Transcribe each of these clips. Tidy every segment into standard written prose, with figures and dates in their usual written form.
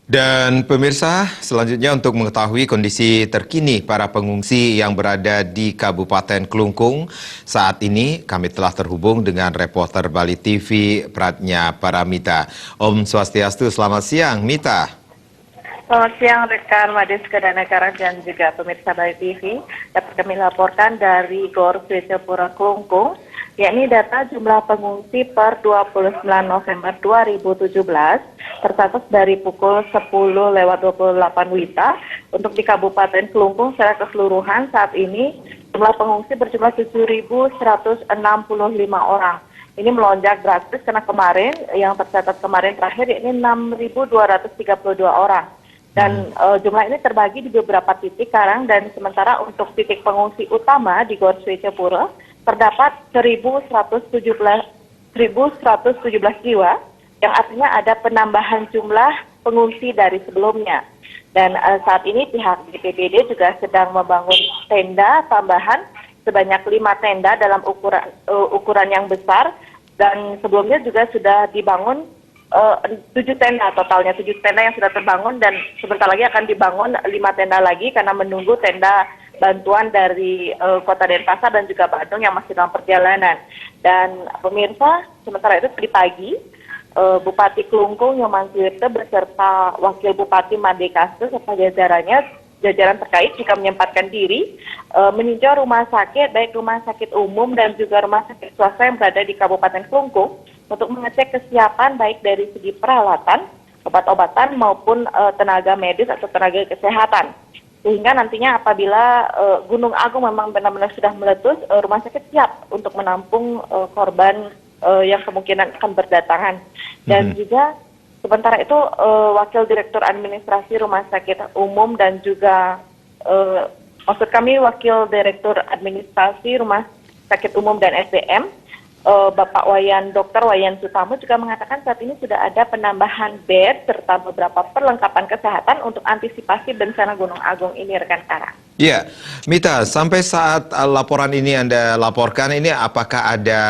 Dan pemirsa, selanjutnya untuk mengetahui kondisi terkini para pengungsi yang berada di Kabupaten Klungkung, saat ini kami telah terhubung dengan reporter Bali TV Pratnya Paramita. Om Swastiastu, selamat siang Mita. Selamat siang rekan Mades Kedanegara dan juga pemirsa Bali TV. Dapat kami laporkan dari Gor Swecapura Klungkung, yakni data jumlah pengungsi per 29 November 2017 tercatat dari pukul 10:28 WITA untuk di Kabupaten Klungkung secara keseluruhan saat ini jumlah pengungsi berjumlah 7.165 orang. Ini melonjak drastis karena kemarin yang tercatat kemarin terakhir ini 6.232 orang. Dan jumlah ini terbagi di beberapa titik karang dan sementara untuk titik pengungsi utama di Gor Swecapura terdapat 1.117 jiwa yang artinya ada penambahan jumlah pengungsi dari sebelumnya. Dan saat ini pihak BPBD juga sedang membangun tenda tambahan sebanyak 5 tenda dalam ukuran yang besar dan sebelumnya juga sudah dibangun 7 tenda totalnya, 7 tenda yang sudah terbangun dan sebentar lagi akan dibangun 5 tenda lagi karena menunggu tenda bantuan dari Kota Denpasar dan juga Bandung yang masih dalam perjalanan. Dan pemirsa, sementara itu tadi pagi Bupati Klungkung Nyoman Suwirte beserta Wakil Bupati Madekaste serta jajaran terkait juga menyempatkan diri meninjau rumah sakit, baik rumah sakit umum dan juga rumah sakit swasta yang berada di Kabupaten Klungkung untuk mengecek kesiapan baik dari segi peralatan, obat-obatan maupun tenaga medis atau tenaga kesehatan. Sehingga nantinya apabila Gunung Agung memang benar-benar sudah meletus, rumah sakit siap untuk menampung korban yang kemungkinan akan berdatangan. Dan juga sementara itu Wakil Direktur Administrasi Rumah Sakit Umum dan juga maksud kami Wakil Direktur Administrasi Rumah Sakit Umum dan SDM Bapak Dr. Wayan Sutamo juga mengatakan saat ini sudah ada penambahan bed serta beberapa perlengkapan kesehatan untuk antisipasi bencana Gunung Agung ini rekan Kara. Ya, Mita, sampai saat laporan ini Anda laporkan ini apakah ada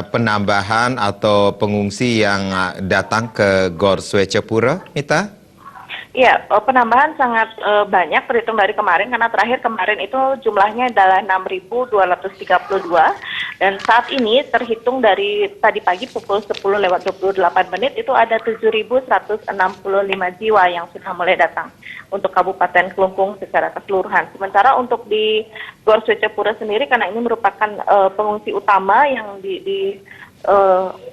penambahan atau pengungsi yang datang ke Gor Swecapura, Mita? Iya, penambahan sangat banyak terhitung dari kemarin karena terakhir kemarin itu jumlahnya adalah 6.232 dan saat ini terhitung dari tadi pagi pukul 10:28 itu ada 7.165 jiwa yang sudah mulai datang untuk Kabupaten Klungkung secara keseluruhan. Sementara untuk di Gor Swecapura sendiri karena ini merupakan pengungsi utama yang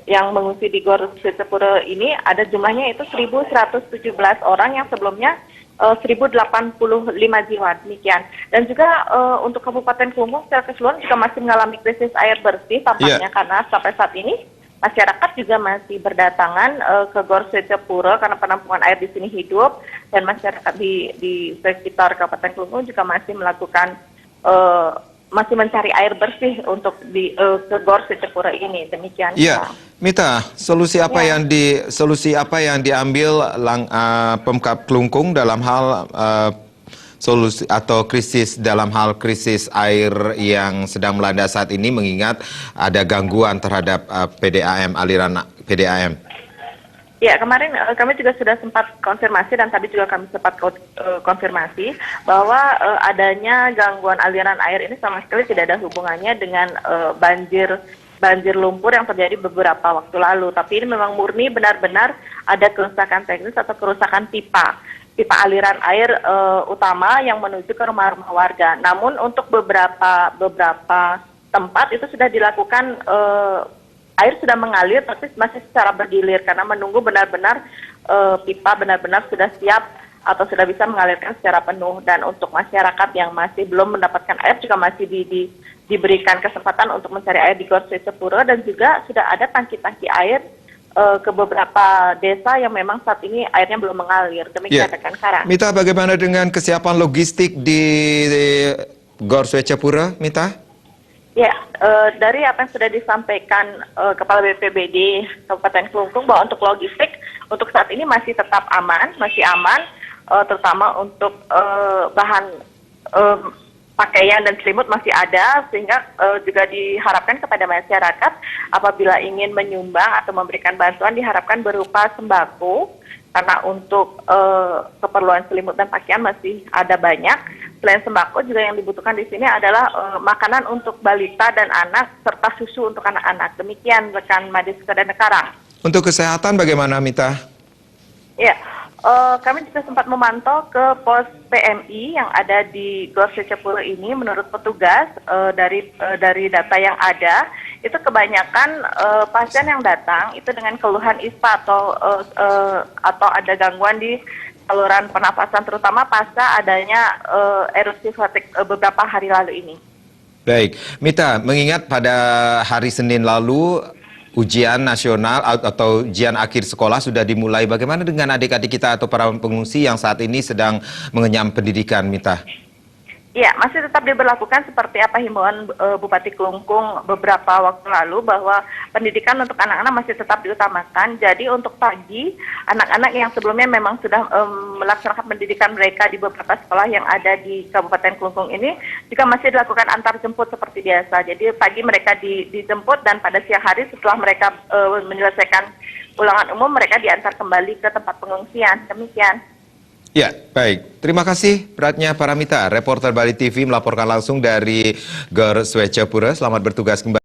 yang mengungsi di Gor Swecapura ini ada jumlahnya itu 1.117 orang yang sebelumnya 1.085 jiwa demikian. Dan juga untuk Kabupaten Klungkung secara keseluruhan juga masih mengalami krisis air bersih tampaknya karena sampai saat ini masyarakat juga masih berdatangan ke Gor Swecapura karena penampungan air di sini hidup dan masyarakat di sekitar Kabupaten Klungkung juga masih melakukan masih mencari air bersih untuk ke Gor Swecapura ini demikian. Iya, Mita, solusi apa yang diambil Pemkab Klungkung dalam hal solusi atau krisis air yang sedang melanda saat ini mengingat ada gangguan terhadap aliran PDAM? Ya, kemarin kami juga sudah sempat konfirmasi dan tadi juga kami sempat konfirmasi bahwa adanya gangguan aliran air ini sama sekali tidak ada hubungannya dengan banjir lumpur yang terjadi beberapa waktu lalu. Tapi ini memang murni benar-benar ada kerusakan teknis atau kerusakan pipa aliran air utama yang menuju ke rumah-rumah warga. Namun untuk beberapa tempat itu sudah dilakukan air sudah mengalir tapi masih secara bergilir karena menunggu benar-benar pipa benar-benar sudah siap atau sudah bisa mengalirkan secara penuh. Dan untuk masyarakat yang masih belum mendapatkan air juga masih diberikan kesempatan untuk mencari air di Gor Swecapura dan juga sudah ada tangki-tangki air ke beberapa desa yang memang saat ini airnya belum mengalir. Demikian rekan Kara. Mita, bagaimana dengan kesiapan logistik di Gor Swecapura, Mita? Ya, dari apa yang sudah disampaikan Kepala BPBD Kabupaten Klungkung bahwa untuk logistik untuk saat ini masih tetap aman, terutama untuk bahan pakaian dan selimut masih ada sehingga juga diharapkan kepada masyarakat apabila ingin menyumbang atau memberikan bantuan diharapkan berupa sembako karena untuk keperluan selimut dan pakaian masih ada banyak. Selain sembako juga yang dibutuhkan di sini adalah makanan untuk balita dan anak serta susu untuk anak-anak. Demikian rekan Madis dan Karang. Untuk kesehatan bagaimana, Mita? Ya, kami juga sempat memantau ke pos PMI yang ada di Gor Secapuro ini. Menurut petugas dari data yang ada, itu kebanyakan pasien yang datang itu dengan keluhan ispa atau ada gangguan di saluran pernapasan, terutama pasca adanya erupsi fatigue beberapa hari lalu ini. Baik, Mita, mengingat pada hari Senin lalu ujian nasional atau ujian akhir sekolah sudah dimulai. Bagaimana dengan adik-adik kita atau para pengungsi yang saat ini sedang mengenyam pendidikan, Mita? Ya, masih tetap diberlakukan seperti apa himbauan Bupati Klungkung beberapa waktu lalu bahwa pendidikan untuk anak-anak masih tetap diutamakan. Jadi untuk pagi, anak-anak yang sebelumnya memang sudah melaksanakan pendidikan mereka di beberapa sekolah yang ada di Kabupaten Klungkung ini juga masih dilakukan antar jemput seperti biasa. Jadi pagi mereka dijemput dan pada siang hari setelah mereka menyelesaikan ulangan umum mereka diantar kembali ke tempat pengungsian. Demikian. Ya, baik. Terima kasih Pratnya Paramita, reporter Bali TV melaporkan langsung dari Gor Swecapura. Selamat bertugas kembali.